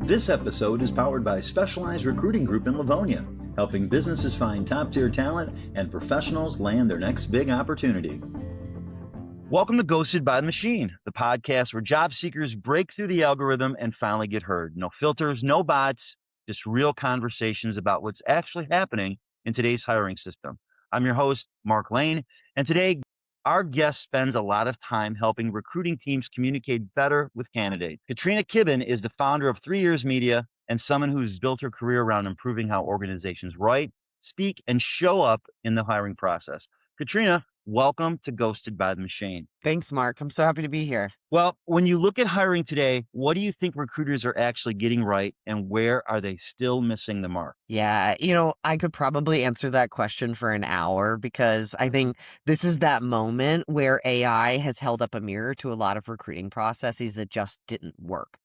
This episode is powered by Specialized Recruiting Group in Livonia, helping businesses find top-tier talent and professionals land their next big opportunity. Welcome to Ghosted by the Machine, the podcast where job seekers break through the algorithm and finally get heard. No filters, no bots, just real conversations about what's actually happening in today's hiring system. I'm your host, Mark Lane, and today our guest spends a lot of time helping recruiting teams communicate better with candidates. Katrina Kibben is the founder of 3 Years Media and someone who's built her career around improving how organizations write, speak, and show up in the hiring process. Katrina, welcome to Ghosted by the Machine. Thanks, Mark. I'm so happy to be here. Well, when you look at hiring today, what do you think recruiters are actually getting right and where are they still missing the mark? Yeah, I could probably answer that question for an hour because I think this is that moment where AI has held up a mirror to a lot of recruiting processes that just didn't work.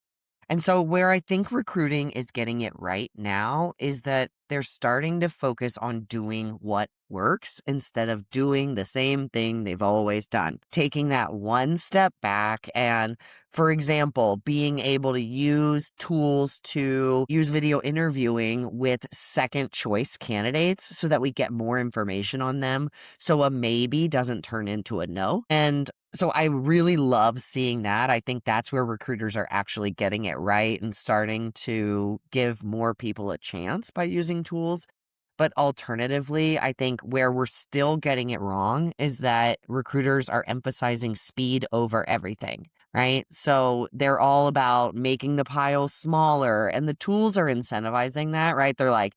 And so where I think recruiting is getting it right now is that they're starting to focus on doing what works instead of doing the same thing they've always done. Taking that one step back and, for example, being able to use tools to use video interviewing with second choice candidates so that we get more information on them so a maybe doesn't turn into a no. And so I really love seeing that. I think that's where recruiters are actually getting it right and starting to give more people a chance by using tools. But alternatively, I think where we're still getting it wrong is that recruiters are emphasizing speed over everything, right? So they're all about making the pile smaller and the tools are incentivizing that, right? They're like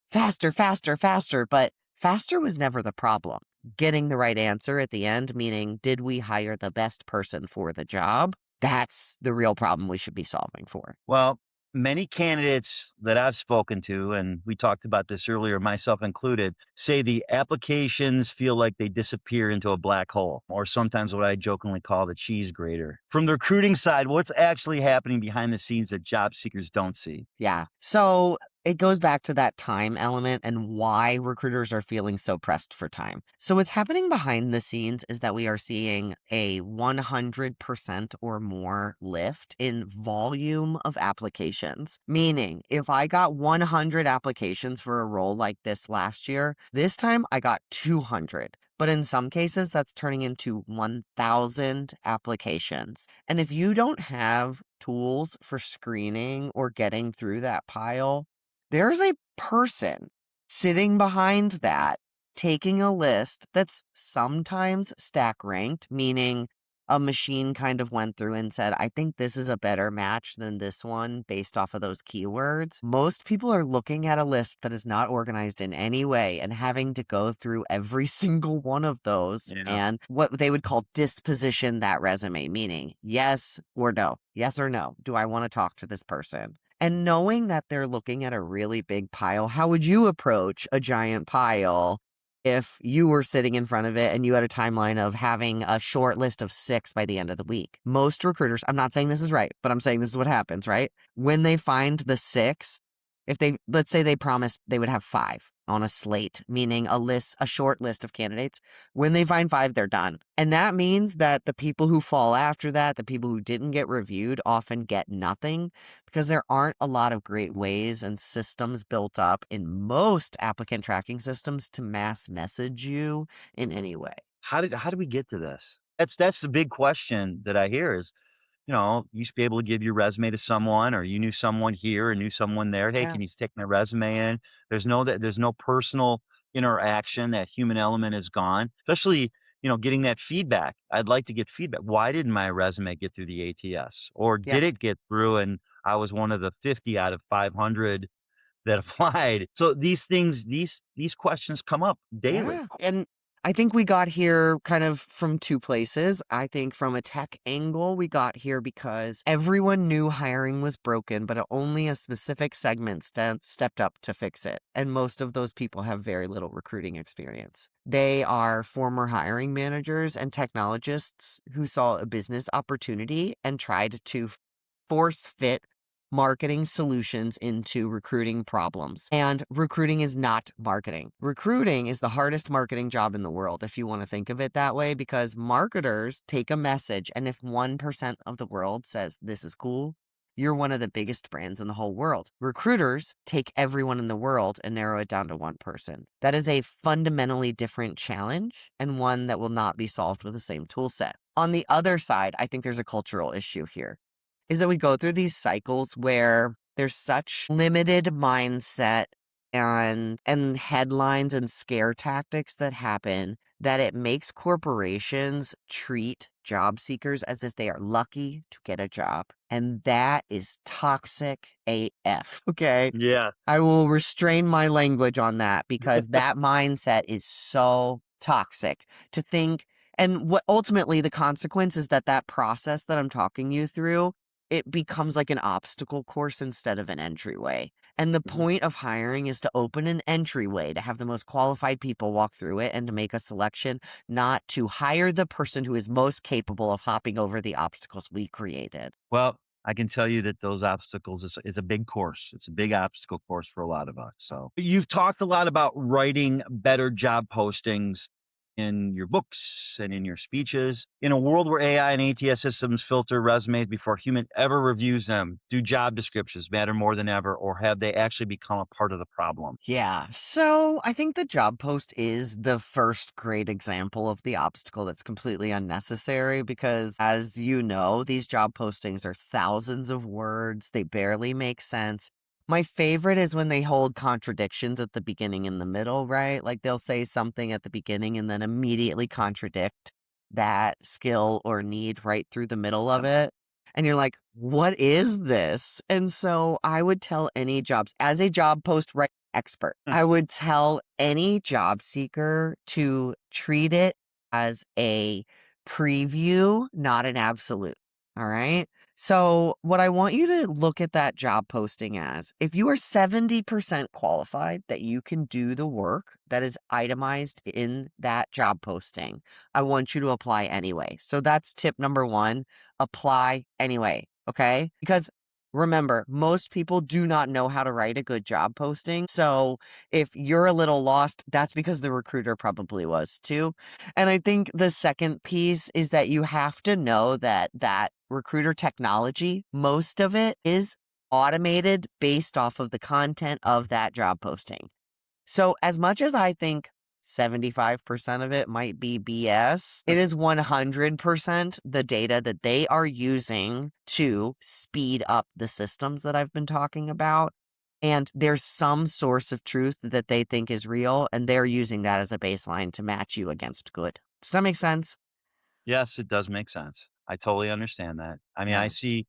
faster, faster, faster, but faster was never the problem. Getting the right answer at the end, meaning did we hire the best person for the job? That's the real problem we should be solving for. Well, many candidates that I've spoken to, and we talked about this earlier, myself included, say the applications feel like they disappear into a black hole, or sometimes what I jokingly call the cheese grater. From the recruiting side, what's actually happening behind the scenes that job seekers don't see? Yeah. So it goes back to that time element and why recruiters are feeling so pressed for time. So what's happening behind the scenes is that we are seeing a 100% or more lift in volume of applications. Meaning, if I got 100 applications for a role like this last year, this time I got 200. But in some cases, that's turning into 1,000 applications. And if you don't have tools for screening or getting through that pile, there's a person sitting behind that, taking a list that's sometimes stack ranked, meaning a machine kind of went through and said, I think this is a better match than this one based off of those keywords. Most people are looking at a list that is not organized in any way and having to go through every single one of those and what they would call disposition that resume, meaning yes or no. Yes or no. Do I want to talk to this person? And knowing that they're looking at a really big pile, how would you approach a giant pile if you were sitting in front of it and you had a timeline of having a short list of 6 by the end of the week? Most recruiters, I'm not saying this is right, but I'm saying this is what happens, right? When they find the 6, if they, let's say they promised they would have 5 on a slate, meaning a short list of candidates. When they find 5, they're done. And that means that the people who fall after that, the people who didn't get reviewed, often get nothing because there aren't a lot of great ways and systems built up in most applicant tracking systems to mass message you in any way. How do we get to this? That's the big question that I hear is, you used to be able to give your resume to someone, or you knew someone here and knew someone there. Hey, can you take my resume in? There's no personal interaction. That human element is gone, especially, getting that feedback. I'd like to get feedback. Why didn't my resume get through the ATS? Or did it get through and I was one of the 50 out of 500 that applied? So these things, these questions come up daily. Yeah. And I think we got here kind of from 2 places. I think from a tech angle, we got here because everyone knew hiring was broken, but only a specific segment stepped up to fix it. And most of those people have very little recruiting experience. They are former hiring managers and technologists who saw a business opportunity and tried to force fit marketing solutions into recruiting problems. And recruiting is not marketing. Recruiting is the hardest marketing job in the world, if you want to think of it that way, because marketers take a message, and if 1% of the world says, this is cool, You're one of the biggest brands in the whole world. Recruiters take everyone in the world and narrow it down to one person. That is a fundamentally different challenge and one that will not be solved with the same tool set. On the other side, I think there's a cultural issue here, is that we go through these cycles where there's such limited mindset and headlines and scare tactics that happen that it makes corporations treat job seekers as if they are lucky to get a job. And that is toxic AF. Okay. Yeah. I will restrain my language on that because that mindset is so toxic to think. And what ultimately the consequence is that process that I'm talking you through, it becomes like an obstacle course instead of an entryway. And the Mhm. point of hiring is to open an entryway, to have the most qualified people walk through it and to make a selection, not to hire the person who is most capable of hopping over the obstacles we created. Well, I can tell you that those obstacles is a big course. It's a big obstacle course for a lot of us. So you've talked a lot about writing better job postings in your books and in your speeches. In a world where AI and ATS systems filter resumes before human ever reviews them, do job descriptions matter more than ever, or have they actually become a part of the problem? Yeah. So I think the job post is the first great example of the obstacle that's completely unnecessary because, as you know, these job postings are thousands of words. They barely make sense. My favorite is when they hold contradictions at the beginning and the middle, right? Like they'll say something at the beginning and then immediately contradict that skill or need right through the middle of Yep. it. And you're like, what is this? And so I would tell any jobs, as a job post writing expert, Hmm. I would tell any job seeker to treat it as a preview, not an absolute. All right. So, what I want you to look at that job posting as, if you are 70% qualified that you can do the work that is itemized in that job posting, I want you to apply anyway. So, that's tip number one, apply anyway. Okay. Because remember, most people do not know how to write a good job posting. So, if you're a little lost, that's because the recruiter probably was too. And I think the second piece is that you have to know that recruiter technology, most of it is automated based off of the content of that job posting. So as much as I think 75% of it might be BS, it is 100% the data that they are using to speed up the systems that I've been talking about. And there's some source of truth that they think is real, and they're using that as a baseline to match you against good. Does that make sense? Yes, it does make sense. I totally understand that. I mean, I Yeah. see,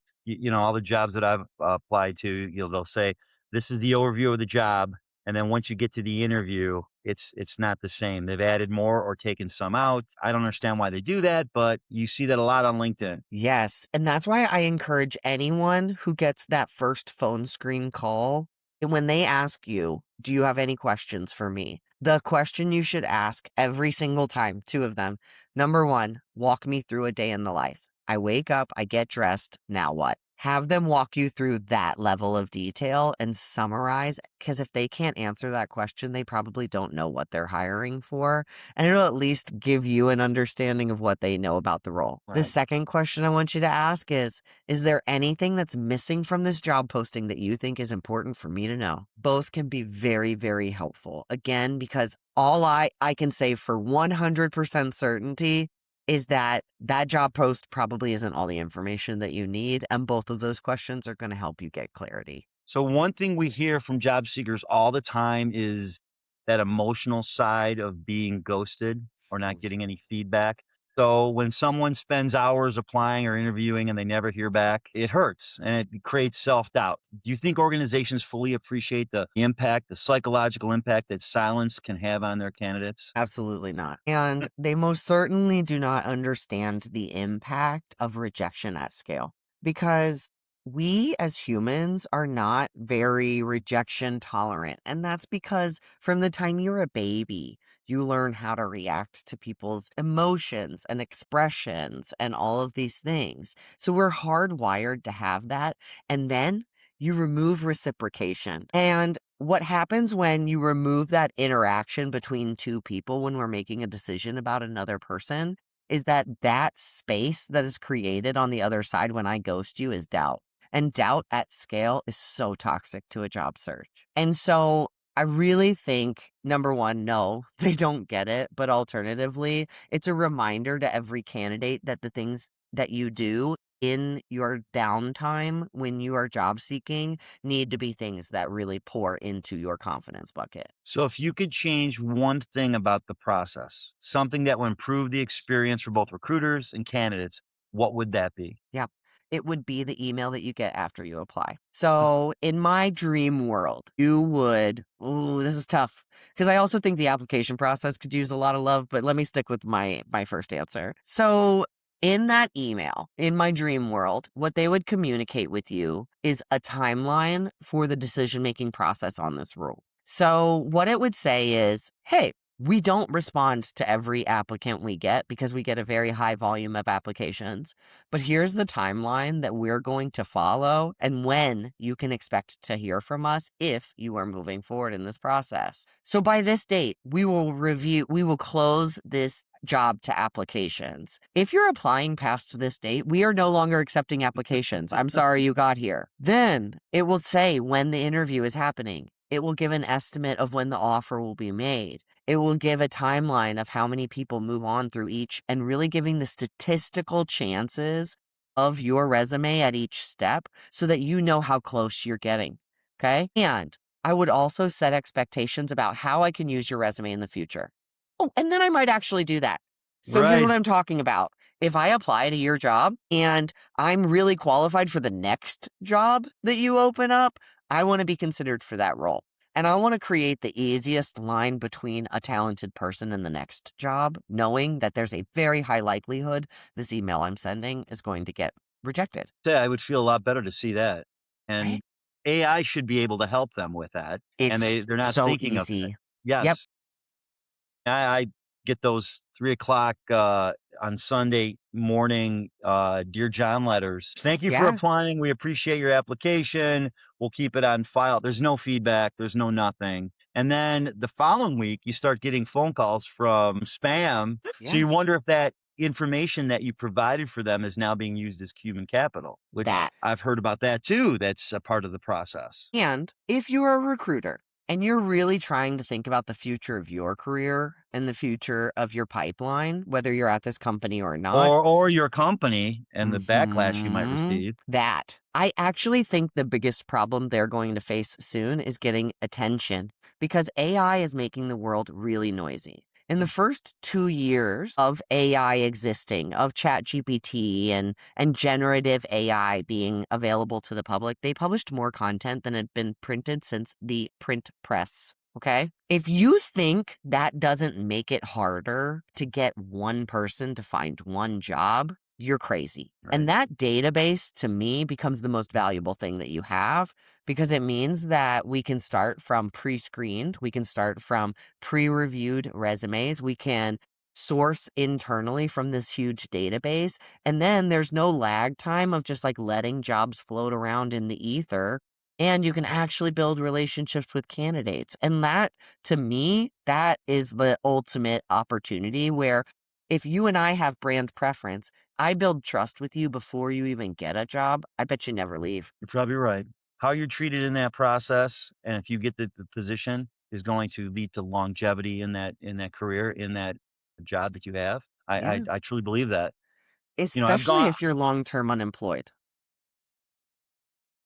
all the jobs that I've applied to, they'll say, this is the overview of the job. And then once you get to the interview, it's not the same. They've added more or taken some out. I don't understand why they do that, but you see that a lot on LinkedIn. Yes. And that's why I encourage anyone who gets that first phone screen call, and when they ask you, do you have any questions for me? The question you should ask every single time, two of them. Number one, walk me through a day in the life. I wake up, I get dressed, now what? Have them walk you through that level of detail and summarize, because if they can't answer that question, they probably don't know what they're hiring for, and it'll at least give you an understanding of what they know about the role. The Right. second question I want you to ask is there anything that's missing from this job posting that you think is important for me to know? Both can be very, very helpful. Again, because all I can say for 100% certainty is that job post probably isn't all the information that you need. And both of those questions are going to help you get clarity. So one thing we hear from job seekers all the time is that emotional side of being ghosted or not getting any feedback. So when someone spends hours applying or interviewing and they never hear back, it hurts and it creates self-doubt. Do you think organizations fully appreciate the impact, the psychological impact that silence can have on their candidates? Absolutely not. And they most certainly do not understand the impact of rejection at scale because we as humans are not very rejection tolerant. And that's because from the time you're a baby, you learn how to react to people's emotions and expressions and all of these things. So we're hardwired to have that. And then you remove reciprocation. And what happens when you remove that interaction between two people when we're making a decision about another person is that space that is created on the other side when I ghost you is doubt. And doubt at scale is so toxic to a job search. And so I really think, number one, no, they don't get it. But alternatively, it's a reminder to every candidate that the things that you do in your downtime when you are job seeking need to be things that really pour into your confidence bucket. So if you could change one thing about the process, something that would improve the experience for both recruiters and candidates, what would that be? Yeah. It would be the email that you get after you apply. So in my dream world, you would, ooh, this is tough because I also think the application process could use a lot of love, but let me stick with my first answer. So in that email, in my dream world, what they would communicate with you is a timeline for the decision-making process on this role. So what it would say is, hey, we don't respond to every applicant we get because we get a very high volume of applications. But here's the timeline that we're going to follow and when you can expect to hear from us if you are moving forward in this process. So by this date, we will close this job to applications. If you're applying past this date, we are no longer accepting applications. I'm sorry you got here. Then it will say when the interview is happening. It will give an estimate of when the offer will be made. It will give a timeline of how many people move on through each and really giving the statistical chances of your resume at each step so that you know how close you're getting. Okay. And I would also set expectations about how I can use your resume in the future. Oh, and then I might actually do that. So here's what Right. I'm talking about. If I apply to your job and I'm really qualified for the next job that you open up, I want to be considered for that role. And I want to create the easiest line between a talented person and the next job, knowing that there's a very high likelihood this email I'm sending is going to get rejected. Say I would feel a lot better to see that. And Right? AI should be able to help them with that. And It's they're not so thinking of that. easy. Yep. Yes. I get those 3 o'clock on Sunday morning Dear John letters. Thank you for Yeah. applying. We appreciate your application. We'll keep it on file. There's no feedback. There's no nothing. And then the following week, you start getting phone calls from spam. So Yeah. you wonder if that information that you provided for them is now being used as human capital, which That. I've heard about that too. That's a part of the process. And if you're a recruiter and you're really trying to think about the future of your career and the future of your pipeline, whether you're at this company or not, Or your company and the backlash you might receive. that I actually think the biggest problem they're going to face soon is getting attention because AI is making the world really noisy. In the first 2 years of AI existing, of ChatGPT and generative AI being available to the public, they published more content than had been printed since the print press. Okay. If you think that doesn't make it harder to get one person to find one job, you're crazy. Right. And that database to me becomes the most valuable thing that you have because it means that we can start from pre screened, we can start from pre reviewed resumes, we can source internally from this huge database. And then there's no lag time of just like letting jobs float around in the ether. And you can actually build relationships with candidates. And that, to me, that is the ultimate opportunity where if you and I have brand preference, I build trust with you before you even get a job. I bet you never leave. You're probably right. How you're treated in that process, and if you get the position, is going to lead to longevity in that career, in that job that you have. Yeah. I truly believe that. I've Especially gone if you're long-term unemployed.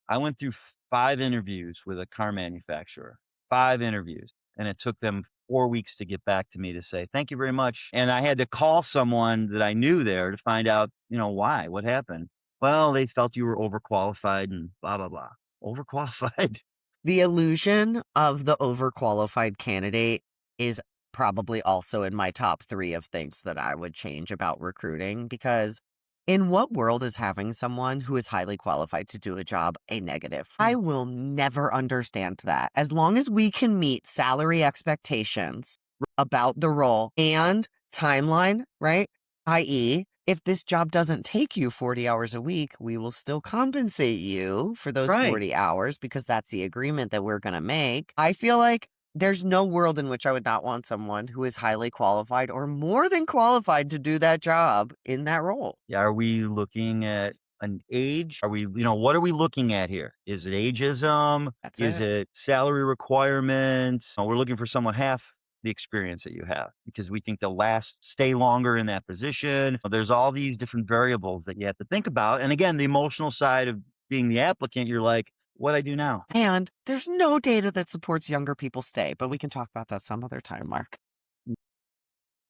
I went through 5 interviews with a car manufacturer, 5 interviews, and it took them 4 weeks to get back to me to say, "Thank you very much." And I had to call someone that I knew there to find out, why, what happened. Well, they felt you were overqualified and blah, blah, blah. Overqualified? The illusion of the overqualified candidate is probably also in my top 3 of things that I would change about recruiting because in what world is having someone who is highly qualified to do a job a negative? I will never understand that. As long as we can meet salary expectations about the role and timeline, right? I.e., if this job doesn't take you 40 hours a week, we will still compensate you for those Right. 40 hours because that's the agreement that we're going to make. I feel like there's no world in which I would not want someone who is highly qualified or more than qualified to do that job in that role. Yeah, are we looking at an age? Are we, what are we looking at here? Is it ageism? That's Is it. it salary requirements? We're looking for someone half the experience that you have because we think they'll stay longer in that position. There's all these different variables that you have to think about. And again, the emotional side of being the applicant, you're like, what I do now? And there's no data that supports younger people stay, but we can talk about that some other time, Mark.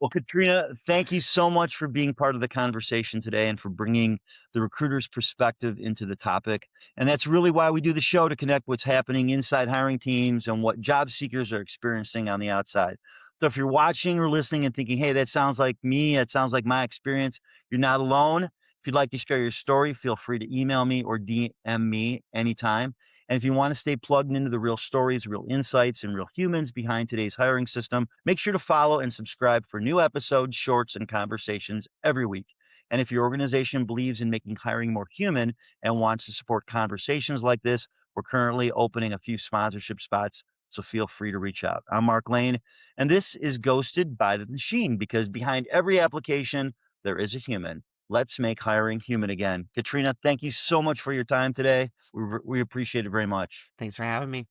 Well, Katrina, thank you so much for being part of the conversation today and for bringing the recruiter's perspective into the topic. And that's really why we do the show, to connect what's happening inside hiring teams and what job seekers are experiencing on the outside. So if you're watching or listening and thinking, hey, that sounds like me, that sounds like my experience, you're not alone. If you'd like to share your story, feel free to email me or DM me anytime. And if you want to stay plugged into the real stories, real insights, and real humans behind today's hiring system, make sure to follow and subscribe for new episodes, shorts, and conversations every week. And if your organization believes in making hiring more human and wants to support conversations like this, we're currently opening a few sponsorship spots, so feel free to reach out. I'm Mark Lane, and this is Ghosted by the Machine, because behind every application, there is a human. Let's make hiring human again. Katrina, thank you so much for your time today. We appreciate it very much. Thanks for having me.